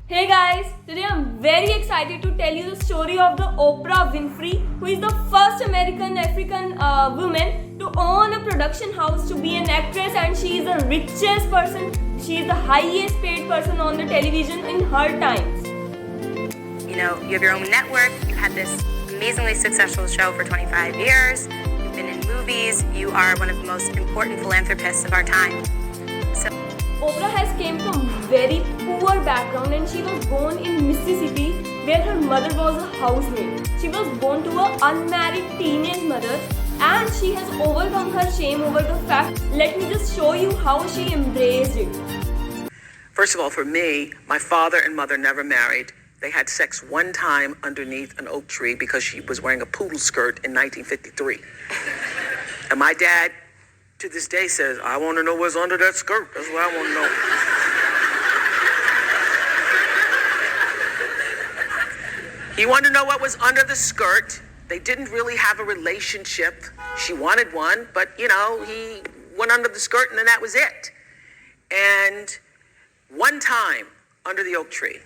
Hey guys, today I'm very excited to tell you the story of the Oprah Winfrey, who is the first American African woman to own a production house, to be an actress, and she is the richest person. She is the highest paid person on the television in her times. You know, you have your own network, you had this amazingly successful show for 25 years, you've been in movies, you are one of the most important philanthropists of our time. So Oprah has came from very poor background and she was born in Mississippi where her mother was a housemaid. She was born to an unmarried teenage mother and she has overcome her shame over the fact. Let me just show you how she embraced it. First of all, for me, my father and mother never married. They had sex one time underneath an oak tree because she was wearing a poodle skirt in 1953. And my dad, to this day, says, I want to know what's under that skirt. That's what I want to know. He wanted to know what was under the skirt. They didn't really have a relationship. She wanted one, but, you know, he went under the skirt and then that was it. And one time under the oak tree,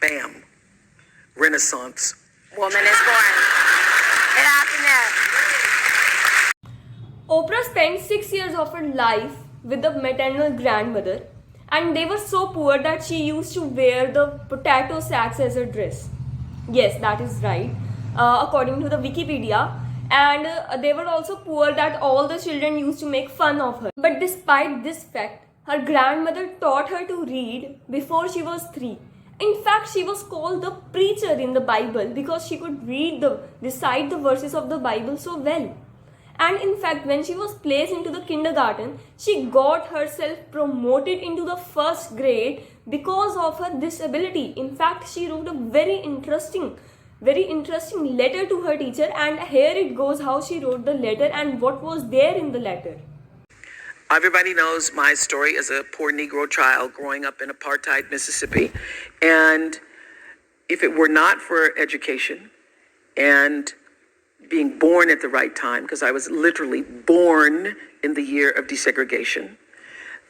bam, Renaissance. woman is born. It happened there. Oprah spent 6 years of her life with the maternal grandmother and they were so poor that she used to wear the potato sacks as a dress. Yes, that is right, according to the Wikipedia. And they were also poor that all the children used to make fun of her. But despite this fact, her grandmother taught her to read before she was 3. In fact, she was called the preacher in the Bible because she could recite the verses of the Bible so well. And in fact, when she was placed into the kindergarten, she got herself promoted into the first grade because of her disability. In fact, she wrote a very interesting letter to her teacher, and here it goes how she wrote the letter and what was there in the letter. Everybody knows my story as a poor Negro child growing up in apartheid Mississippi. And if it were not for education and being born at the right time, because I was literally born in the year of desegregation,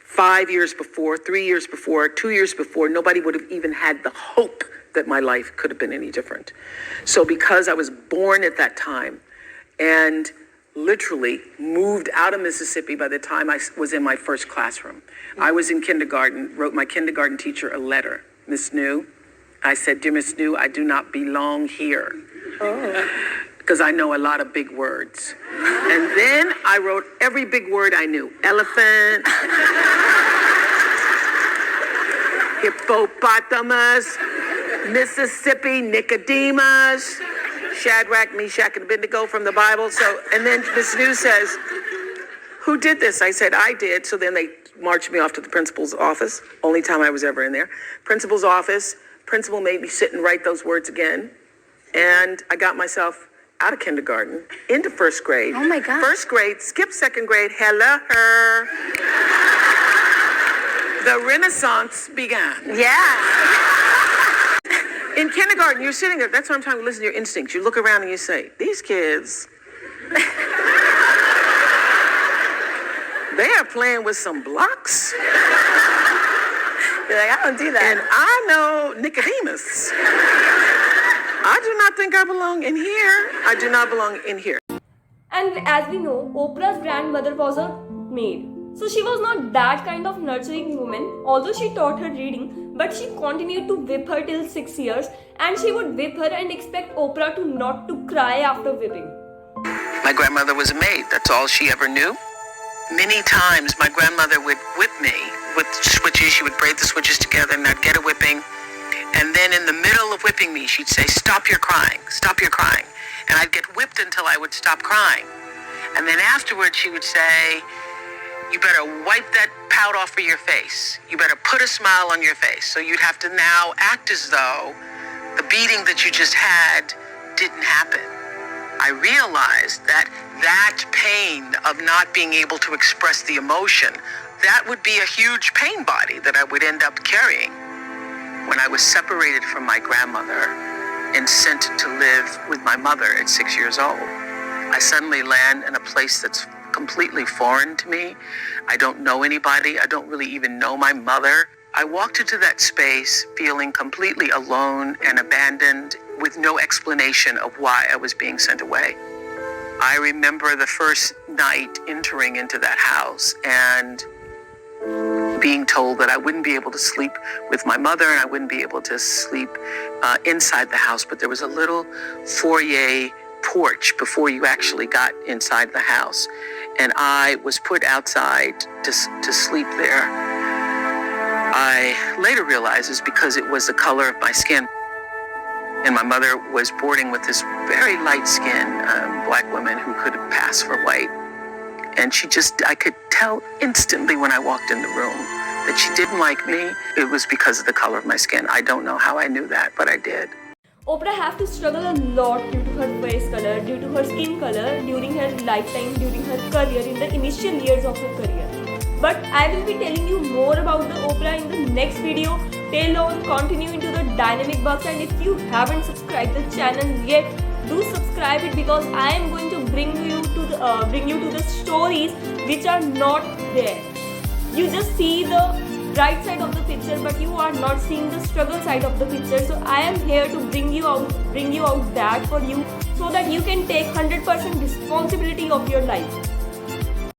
5 years before, 3 years before, 2 years before, nobody would have even had the hope that my life could have been any different. So because I was born at that time and literally moved out of Mississippi by the time I was in my first classroom. I was in kindergarten, wrote my kindergarten teacher a letter. Miss New, I said, dear Miss New, I do not belong here. Because I know a lot of big words. And then I wrote every big word I knew. Elephant, hippopotamus, Mississippi, Nicodemus, Shadrach, Meshach, and Abednego from the Bible. So, and then Miss New says, who did this? I said, I did. So then they marched me off to the principal's office. Only time I was ever in there. Principal's office. Principal made me sit and write those words again. And I got myself out of kindergarten into first grade. Oh my God. First grade, skipped second grade, hello her. The Renaissance began. Yeah. In kindergarten, you're sitting there. That's what I'm trying to listen to your instincts. You look around and you say, these kids, they are playing with some blocks. You're like, I don't do that. And I know Nicodemus. I do not think I belong in here. I do not belong in here. And as we know, Oprah's grandmother was a maid. So she was not that kind of nurturing woman, although she taught her reading, but she continued to whip her till 6 years, and she would whip her and expect Oprah to not to cry after whipping. My grandmother was a maid. That's all she ever knew. Many times my grandmother would whip me with switches. She would braid the switches together and I'd get a whipping. And then in the middle of whipping me, she'd say, stop your crying, stop your crying. And I'd get whipped until I would stop crying. And then afterwards she would say, you better wipe that pout off of your face. You better put a smile on your face. So you'd have to now act as though the beating that you just had didn't happen. I realized that pain of not being able to express the emotion, that would be a huge pain body that I would end up carrying. When I was separated from my grandmother and sent to live with my mother at 6 years old, I suddenly land in a place that's completely foreign to me. I don't know anybody. I don't really even know my mother. I walked into that space feeling completely alone and abandoned with no explanation of why I was being sent away. I remember the first night entering into that house and being told that I wouldn't be able to sleep with my mother and I wouldn't be able to sleep inside the house, but there was a little foyer porch before you actually got inside the house. And I was put outside to sleep there. I later realized it's because it was the color of my skin. And my mother was boarding with this very light-skinned black woman who could have passed for white. And I could tell instantly when I walked in the room that she didn't like me. It was because of the color of my skin. I don't know how I knew that, but I did. Oprah have to struggle a lot due to her face color, due to her skin color, during her lifetime, during her career, in the initial years of her career. But I will be telling you more about the Oprah in the next video. Till on, continue into the dynamic box, and if you haven't subscribed the channel yet, do subscribe it, because I am going to bring you to the stories which are not there. You just see the bright side of the picture, but you are not seeing the struggle side of the picture. So I am here to bring you out that for you, so that you can take 100% responsibility of your life.